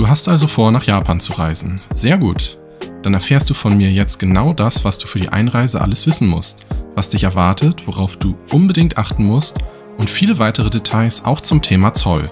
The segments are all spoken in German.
Du hast also vor, nach Japan zu reisen. Sehr gut. Dann erfährst du von mir jetzt genau das, was du für die Einreise alles wissen musst, was dich erwartet, worauf du unbedingt achten musst und viele weitere Details auch zum Thema Zoll.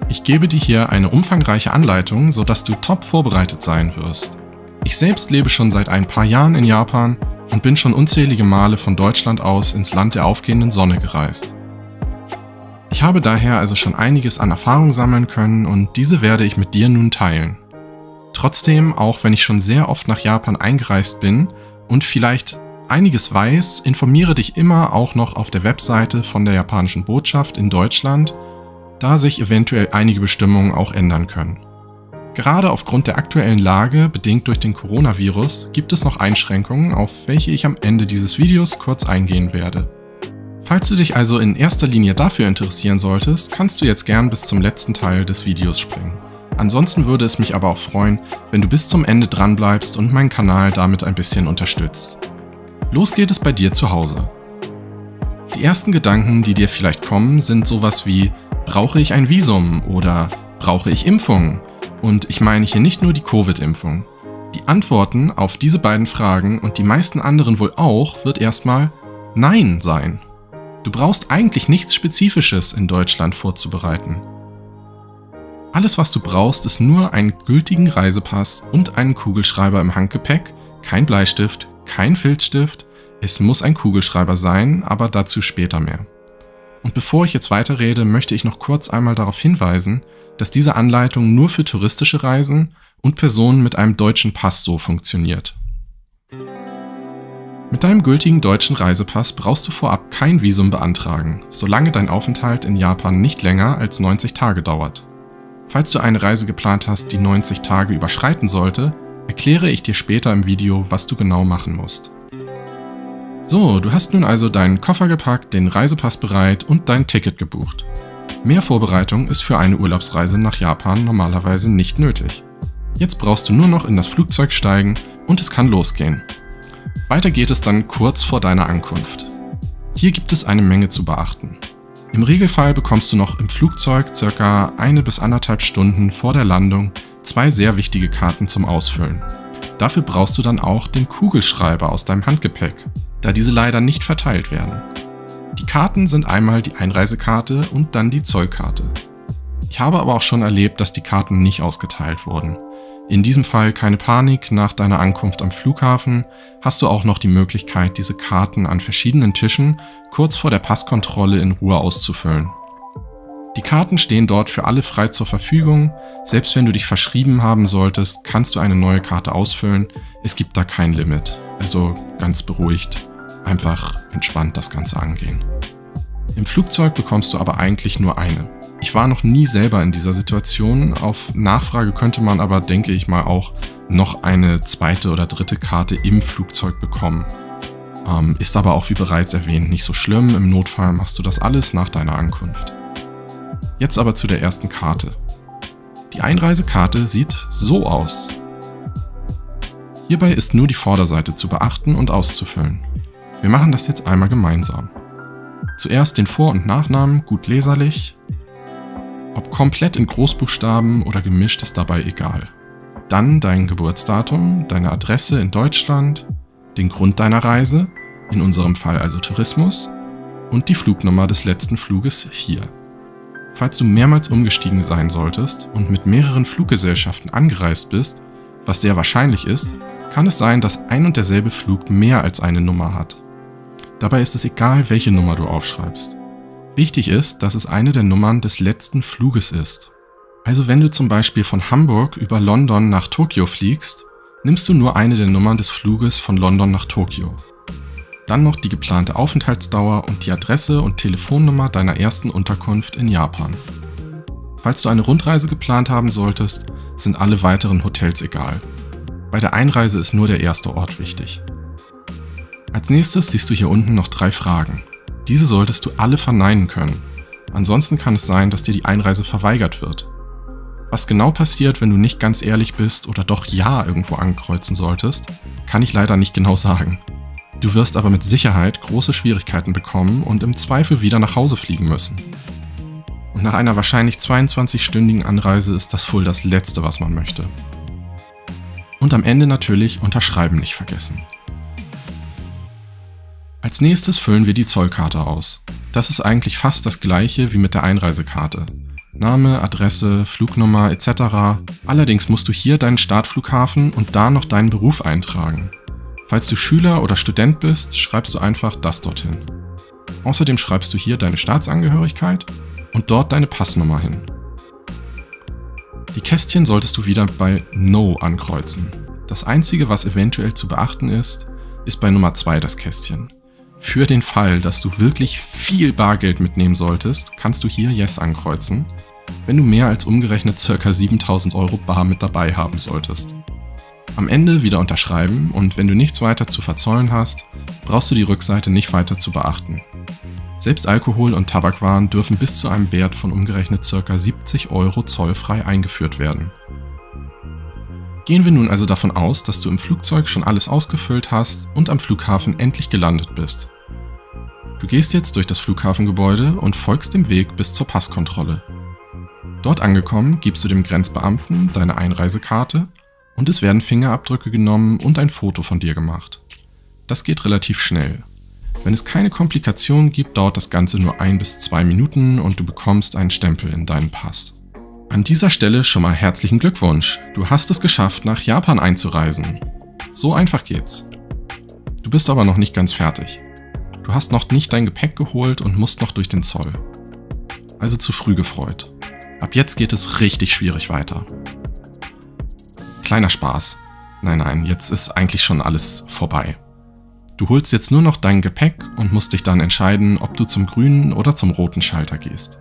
Ich gebe dir hier eine umfangreiche Anleitung, sodass du top vorbereitet sein wirst. Ich selbst lebe schon seit ein paar Jahren in Japan und bin schon unzählige Male von Deutschland aus ins Land der aufgehenden Sonne gereist. Ich habe daher also schon einiges an Erfahrung sammeln können und diese werde ich mit dir nun teilen. Trotzdem, auch wenn ich schon sehr oft nach Japan eingereist bin und vielleicht einiges weiß, informiere dich immer auch noch auf der Webseite von der japanischen Botschaft in Deutschland, da sich eventuell einige Bestimmungen auch ändern können. Gerade aufgrund der aktuellen Lage, bedingt durch den Coronavirus, gibt es noch Einschränkungen, auf welche ich am Ende dieses Videos kurz eingehen werde. Falls du dich also in erster Linie dafür interessieren solltest, kannst du jetzt gern bis zum letzten Teil des Videos springen. Ansonsten würde es mich aber auch freuen, wenn du bis zum Ende dran bleibst und meinen Kanal damit ein bisschen unterstützt. Los geht es bei dir zu Hause. Die ersten Gedanken, die dir vielleicht kommen, sind sowas wie: Brauche ich ein Visum oder brauche ich Impfungen? Und ich meine hier nicht nur die Covid-Impfung. Die Antworten auf diese beiden Fragen und die meisten anderen wohl auch wird erstmal Nein sein. Du brauchst eigentlich nichts Spezifisches in Deutschland vorzubereiten. Alles, was du brauchst, ist nur einen gültigen Reisepass und einen Kugelschreiber im Handgepäck, kein Bleistift, kein Filzstift. Es muss ein Kugelschreiber sein, aber dazu später mehr. Und bevor ich jetzt weiterrede, möchte ich noch kurz einmal darauf hinweisen, dass diese Anleitung nur für touristische Reisen und Personen mit einem deutschen Pass so funktioniert. Mit deinem gültigen deutschen Reisepass brauchst du vorab kein Visum beantragen, solange dein Aufenthalt in Japan nicht länger als 90 Tage dauert. Falls du eine Reise geplant hast, die 90 Tage überschreiten sollte, erkläre ich dir später im Video, was du genau machen musst. So, du hast nun also deinen Koffer gepackt, den Reisepass bereit und dein Ticket gebucht. Mehr Vorbereitung ist für eine Urlaubsreise nach Japan normalerweise nicht nötig. Jetzt brauchst du nur noch in das Flugzeug steigen und es kann losgehen. Weiter geht es dann kurz vor deiner Ankunft. Hier gibt es eine Menge zu beachten. Im Regelfall bekommst du noch im Flugzeug ca. 1 bis 1,5 Stunden vor der Landung 2 sehr wichtige Karten zum Ausfüllen. Dafür brauchst du dann auch den Kugelschreiber aus deinem Handgepäck, da diese leider nicht verteilt werden. Die Karten sind einmal die Einreisekarte und dann die Zollkarte. Ich habe aber auch schon erlebt, dass die Karten nicht ausgeteilt wurden. In diesem Fall keine Panik, nach deiner Ankunft am Flughafen hast du auch noch die Möglichkeit, diese Karten an verschiedenen Tischen kurz vor der Passkontrolle in Ruhe auszufüllen. Die Karten stehen dort für alle frei zur Verfügung, selbst wenn du dich verschrieben haben solltest, kannst du eine neue Karte ausfüllen, es gibt da kein Limit, also ganz beruhigt, einfach entspannt das Ganze angehen. Im Flugzeug bekommst du aber eigentlich nur eine. Ich war noch nie selber in dieser Situation, auf Nachfrage könnte man aber, denke ich mal, auch noch eine 2. oder 3. Karte im Flugzeug bekommen. Ist aber auch wie bereits erwähnt nicht so schlimm, im Notfall machst du das alles nach deiner Ankunft. Jetzt aber zu der ersten Karte. Die Einreisekarte sieht so aus. Hierbei ist nur die Vorderseite zu beachten und auszufüllen. Wir machen das jetzt einmal gemeinsam. Zuerst den Vor- und Nachnamen gut leserlich. Ob komplett in Großbuchstaben oder gemischt ist dabei egal. Dann dein Geburtsdatum, deine Adresse in Deutschland, den Grund deiner Reise, in unserem Fall also Tourismus, und die Flugnummer des letzten Fluges hier. Falls du mehrmals umgestiegen sein solltest und mit mehreren Fluggesellschaften angereist bist, was sehr wahrscheinlich ist, kann es sein, dass ein und derselbe Flug mehr als eine Nummer hat. Dabei ist es egal, welche Nummer du aufschreibst. Wichtig ist, dass es eine der Nummern des letzten Fluges ist. Also wenn du zum Beispiel von Hamburg über London nach Tokio fliegst, nimmst du nur eine der Nummern des Fluges von London nach Tokio. Dann noch die geplante Aufenthaltsdauer und die Adresse und Telefonnummer deiner ersten Unterkunft in Japan. Falls du eine Rundreise geplant haben solltest, sind alle weiteren Hotels egal. Bei der Einreise ist nur der erste Ort wichtig. Als nächstes siehst du hier unten noch 3 Fragen. Diese solltest du alle verneinen können. Ansonsten kann es sein, dass dir die Einreise verweigert wird. Was genau passiert, wenn du nicht ganz ehrlich bist oder doch Ja irgendwo ankreuzen solltest, kann ich leider nicht genau sagen. Du wirst aber mit Sicherheit große Schwierigkeiten bekommen und im Zweifel wieder nach Hause fliegen müssen. Und nach einer wahrscheinlich 22-stündigen Anreise ist das wohl das Letzte, was man möchte. Und am Ende natürlich Unterschreiben nicht vergessen. Als nächstes füllen wir die Zollkarte aus. Das ist eigentlich fast das gleiche wie mit der Einreisekarte. Name, Adresse, Flugnummer etc. Allerdings musst du hier deinen Startflughafen und da noch deinen Beruf eintragen. Falls du Schüler oder Student bist, schreibst du einfach das dorthin. Außerdem schreibst du hier deine Staatsangehörigkeit und dort deine Passnummer hin. Die Kästchen solltest du wieder bei No ankreuzen. Das Einzige, was eventuell zu beachten ist bei Nummer 2 das Kästchen. Für den Fall, dass du wirklich viel Bargeld mitnehmen solltest, kannst du hier Yes ankreuzen, wenn du mehr als umgerechnet ca. 7.000 € bar mit dabei haben solltest. Am Ende wieder unterschreiben und wenn du nichts weiter zu verzollen hast, brauchst du die Rückseite nicht weiter zu beachten. Selbst Alkohol und Tabakwaren dürfen bis zu einem Wert von umgerechnet ca. 70 € zollfrei eingeführt werden. Gehen wir nun also davon aus, dass du im Flugzeug schon alles ausgefüllt hast und am Flughafen endlich gelandet bist. Du gehst jetzt durch das Flughafengebäude und folgst dem Weg bis zur Passkontrolle. Dort angekommen gibst du dem Grenzbeamten deine Einreisekarte und es werden Fingerabdrücke genommen und ein Foto von dir gemacht. Das geht relativ schnell. Wenn es keine Komplikationen gibt, dauert das Ganze nur 1 bis 2 Minuten und du bekommst einen Stempel in deinen Pass. An dieser Stelle schon mal herzlichen Glückwunsch. Du hast es geschafft, nach Japan einzureisen. So einfach geht's. Du bist aber noch nicht ganz fertig. Du hast noch nicht dein Gepäck geholt und musst noch durch den Zoll. Also zu früh gefreut. Ab jetzt geht es richtig schwierig weiter. Kleiner Spaß. Nein, jetzt ist eigentlich schon alles vorbei. Du holst jetzt nur noch dein Gepäck und musst dich dann entscheiden, ob du zum grünen oder zum roten Schalter gehst.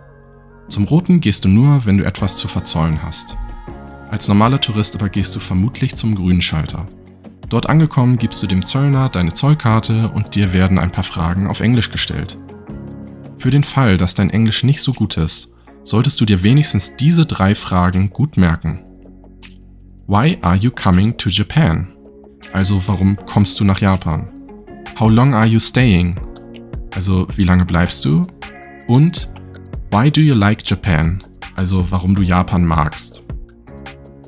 Zum roten gehst du nur, wenn du etwas zu verzollen hast. Als normaler Tourist aber gehst du vermutlich zum grünen Schalter. Dort angekommen gibst du dem Zöllner deine Zollkarte und dir werden ein paar Fragen auf Englisch gestellt. Für den Fall, dass dein Englisch nicht so gut ist, solltest du dir wenigstens diese 3 Fragen gut merken. Why are you coming to Japan? Also warum kommst du nach Japan? How long are you staying? Also wie lange bleibst du? Und Why do you like Japan? Also warum du Japan magst.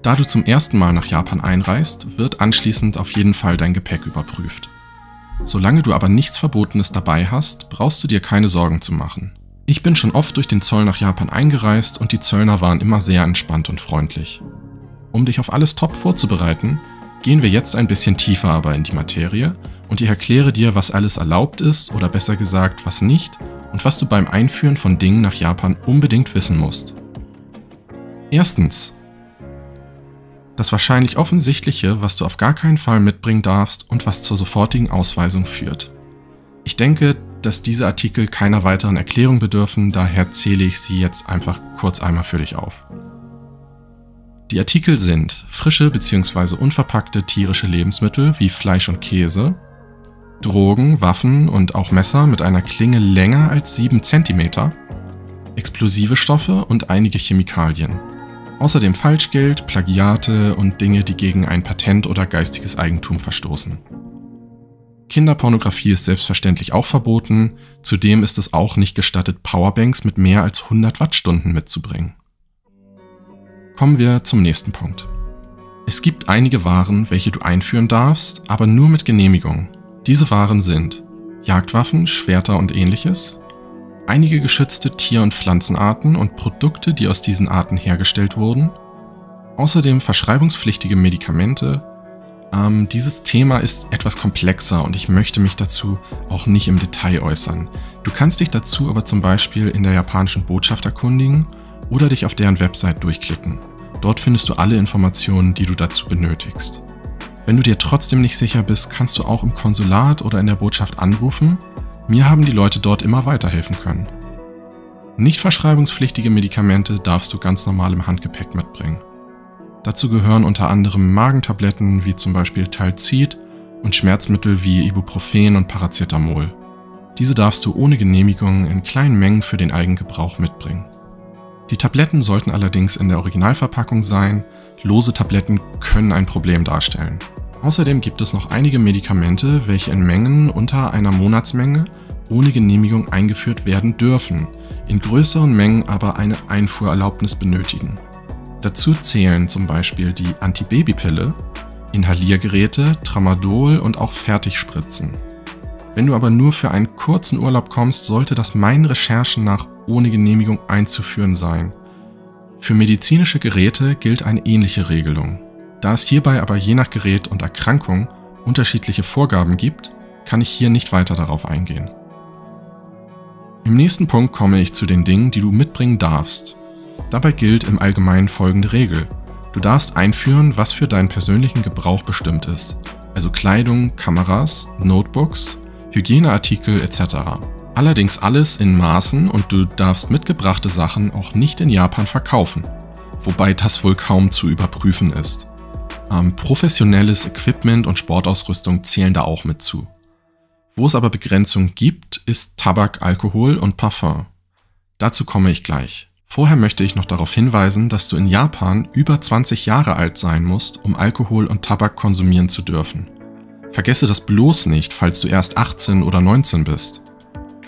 Da du zum ersten Mal nach Japan einreist, wird anschließend auf jeden Fall dein Gepäck überprüft. Solange du aber nichts Verbotenes dabei hast, brauchst du dir keine Sorgen zu machen. Ich bin schon oft durch den Zoll nach Japan eingereist und die Zöllner waren immer sehr entspannt und freundlich. Um dich auf alles top vorzubereiten, gehen wir jetzt ein bisschen tiefer aber in die Materie und ich erkläre dir, was alles erlaubt ist oder besser gesagt, was nicht und was du beim Einführen von Dingen nach Japan unbedingt wissen musst. Erstens. Das wahrscheinlich Offensichtliche, was du auf gar keinen Fall mitbringen darfst und was zur sofortigen Ausweisung führt. Ich denke, dass diese Artikel keiner weiteren Erklärung bedürfen, daher zähle ich sie jetzt einfach kurz einmal für dich auf. Die Artikel sind frische bzw. unverpackte tierische Lebensmittel wie Fleisch und Käse, Drogen, Waffen und auch Messer mit einer Klinge länger als 7 cm, explosive Stoffe und einige Chemikalien. Außerdem Falschgeld, Plagiate und Dinge, die gegen ein Patent oder geistiges Eigentum verstoßen. Kinderpornografie ist selbstverständlich auch verboten, zudem ist es auch nicht gestattet, Powerbanks mit mehr als 100 Wattstunden mitzubringen. Kommen wir zum nächsten Punkt. Es gibt einige Waren, welche du einführen darfst, aber nur mit Genehmigung. Diese Waren sind Jagdwaffen, Schwerter und ähnliches, einige geschützte Tier- und Pflanzenarten und Produkte, die aus diesen Arten hergestellt wurden, außerdem verschreibungspflichtige Medikamente. Dieses Thema ist etwas komplexer und ich möchte mich dazu auch nicht im Detail äußern. Du kannst dich dazu aber zum Beispiel in der japanischen Botschaft erkundigen oder dich auf deren Website durchklicken. Dort findest du alle Informationen, die du dazu benötigst. Wenn du dir trotzdem nicht sicher bist, kannst du auch im Konsulat oder in der Botschaft anrufen. Mir haben die Leute dort immer weiterhelfen können. Nicht verschreibungspflichtige Medikamente darfst du ganz normal im Handgepäck mitbringen. Dazu gehören unter anderem Magentabletten wie zum Beispiel Talzid und Schmerzmittel wie Ibuprofen und Paracetamol. Diese darfst du ohne Genehmigung in kleinen Mengen für den Eigengebrauch mitbringen. Die Tabletten sollten allerdings in der Originalverpackung sein, lose Tabletten können ein Problem darstellen. Außerdem gibt es noch einige Medikamente, welche in Mengen unter einer Monatsmenge ohne Genehmigung eingeführt werden dürfen, in größeren Mengen aber eine Einfuhrerlaubnis benötigen. Dazu zählen zum Beispiel die Antibabypille, Inhaliergeräte, Tramadol und auch Fertigspritzen. Wenn du aber nur für einen kurzen Urlaub kommst, sollte das meinen Recherchen nach ohne Genehmigung einzuführen sein. Für medizinische Geräte gilt eine ähnliche Regelung. Da es hierbei aber je nach Gerät und Erkrankung unterschiedliche Vorgaben gibt, kann ich hier nicht weiter darauf eingehen. Im nächsten Punkt komme ich zu den Dingen, die du mitbringen darfst. Dabei gilt im Allgemeinen folgende Regel. Du darfst einführen, was für deinen persönlichen Gebrauch bestimmt ist, also Kleidung, Kameras, Notebooks, Hygieneartikel etc. Allerdings alles in Maßen und du darfst mitgebrachte Sachen auch nicht in Japan verkaufen, wobei das wohl kaum zu überprüfen ist. Professionelles Equipment und Sportausrüstung zählen da auch mit zu. Wo es aber Begrenzungen gibt, ist Tabak, Alkohol und Parfum. Dazu komme ich gleich. Vorher möchte ich noch darauf hinweisen, dass du in Japan über 20 Jahre alt sein musst, um Alkohol und Tabak konsumieren zu dürfen. Vergesse das bloß nicht, falls du erst 18 oder 19 bist.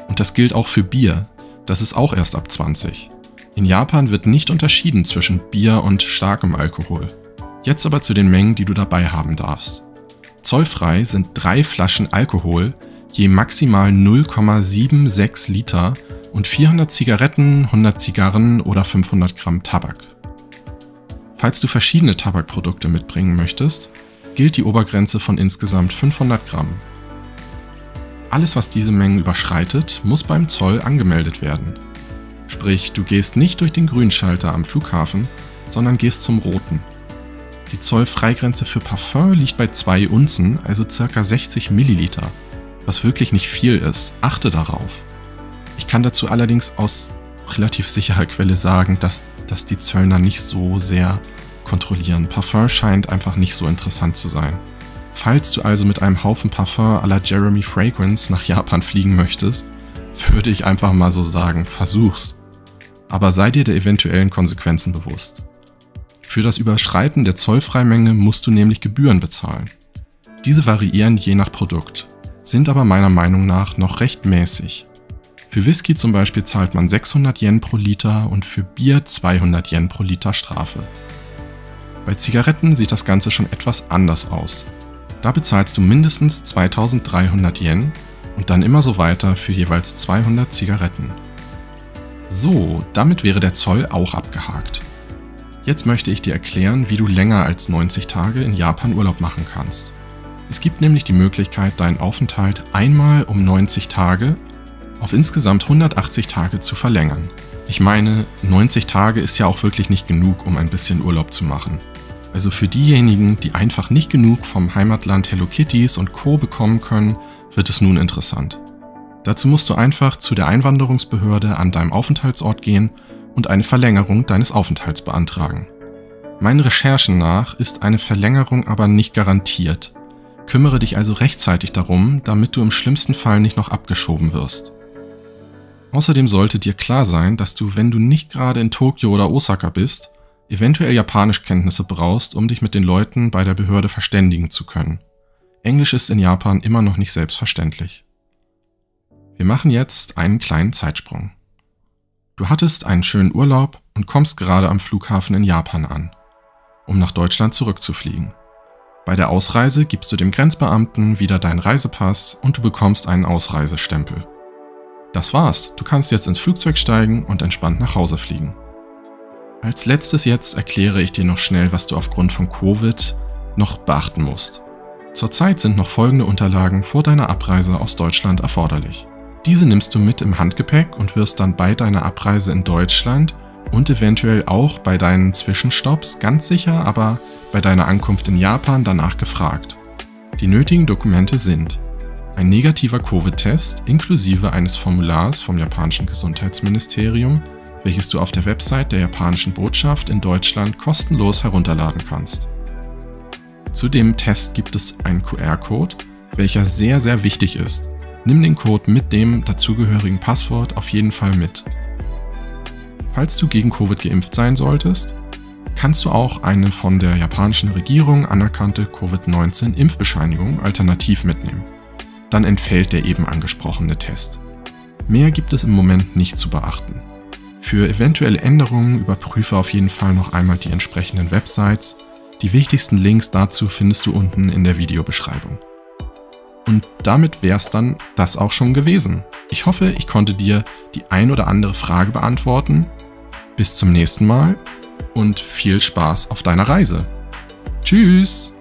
Und das gilt auch für Bier, das ist auch erst ab 20. In Japan wird nicht unterschieden zwischen Bier und starkem Alkohol. Jetzt aber zu den Mengen, die du dabei haben darfst. Zollfrei sind 3 Flaschen Alkohol, je maximal 0,76 Liter und 400 Zigaretten, 100 Zigarren oder 500 Gramm Tabak. Falls du verschiedene Tabakprodukte mitbringen möchtest, gilt die Obergrenze von insgesamt 500 Gramm. Alles, was diese Mengen überschreitet, muss beim Zoll angemeldet werden. Sprich, du gehst nicht durch den Grünschalter am Flughafen, sondern gehst zum roten. Die Zollfreigrenze für Parfum liegt bei 2 Unzen, also ca. 60 Milliliter, was wirklich nicht viel ist. Achte darauf. Ich kann dazu allerdings aus relativ sicherer Quelle sagen, dass die Zöllner nicht so sehr kontrollieren. Parfum scheint einfach nicht so interessant zu sein. Falls du also mit einem Haufen Parfum à la Jeremy Fragrance nach Japan fliegen möchtest, würde ich einfach mal so sagen, versuch's. Aber sei dir der eventuellen Konsequenzen bewusst. Für das Überschreiten der Zollfreimenge musst du nämlich Gebühren bezahlen. Diese variieren je nach Produkt, sind aber meiner Meinung nach noch recht mäßig. Für Whisky zum Beispiel zahlt man 600 Yen pro Liter und für Bier 200 Yen pro Liter Strafe. Bei Zigaretten sieht das Ganze schon etwas anders aus. Da bezahlst du mindestens 2300 Yen und dann immer so weiter für jeweils 200 Zigaretten. So, damit wäre der Zoll auch abgehakt. Jetzt möchte ich dir erklären, wie du länger als 90 Tage in Japan Urlaub machen kannst. Es gibt nämlich die Möglichkeit, deinen Aufenthalt einmal um 90 Tage auf insgesamt 180 Tage zu verlängern. Ich meine, 90 Tage ist ja auch wirklich nicht genug, um ein bisschen Urlaub zu machen. Also für diejenigen, die einfach nicht genug vom Heimatland Hello Kitties und Co. bekommen können, wird es nun interessant. Dazu musst du einfach zu der Einwanderungsbehörde an deinem Aufenthaltsort gehen und eine Verlängerung deines Aufenthalts beantragen. Meinen Recherchen nach ist eine Verlängerung aber nicht garantiert. Kümmere dich also rechtzeitig darum, damit du im schlimmsten Fall nicht noch abgeschoben wirst. Außerdem sollte dir klar sein, dass du, wenn du nicht gerade in Tokio oder Osaka bist, eventuell Japanischkenntnisse brauchst, um dich mit den Leuten bei der Behörde verständigen zu können. Englisch ist in Japan immer noch nicht selbstverständlich. Wir machen jetzt einen kleinen Zeitsprung. Du hattest einen schönen Urlaub und kommst gerade am Flughafen in Japan an, um nach Deutschland zurückzufliegen. Bei der Ausreise gibst du dem Grenzbeamten wieder deinen Reisepass und du bekommst einen Ausreisestempel. Das war's, du kannst jetzt ins Flugzeug steigen und entspannt nach Hause fliegen. Als letztes jetzt erkläre ich dir noch schnell, was du aufgrund von Covid noch beachten musst. Zurzeit sind noch folgende Unterlagen vor deiner Abreise aus Deutschland erforderlich. Diese nimmst du mit im Handgepäck und wirst dann bei deiner Abreise in Deutschland und eventuell auch bei deinen Zwischenstopps, ganz sicher, aber bei deiner Ankunft in Japan danach gefragt. Die nötigen Dokumente sind ein negativer Covid-Test inklusive eines Formulars vom japanischen Gesundheitsministerium, welches du auf der Website der japanischen Botschaft in Deutschland kostenlos herunterladen kannst. Zu dem Test gibt es einen QR-Code, welcher sehr, sehr wichtig ist. Nimm den Code mit dem dazugehörigen Passwort auf jeden Fall mit. Falls du gegen Covid geimpft sein solltest, kannst du auch eine von der japanischen Regierung anerkannte Covid-19-Impfbescheinigung alternativ mitnehmen. Dann entfällt der eben angesprochene Test. Mehr gibt es im Moment nicht zu beachten. Für eventuelle Änderungen überprüfe auf jeden Fall noch einmal die entsprechenden Websites. Die wichtigsten Links dazu findest du unten in der Videobeschreibung. Und damit wäre es dann das auch schon gewesen. Ich hoffe, ich konnte dir die ein oder andere Frage beantworten. Bis zum nächsten Mal und viel Spaß auf deiner Reise. Tschüss!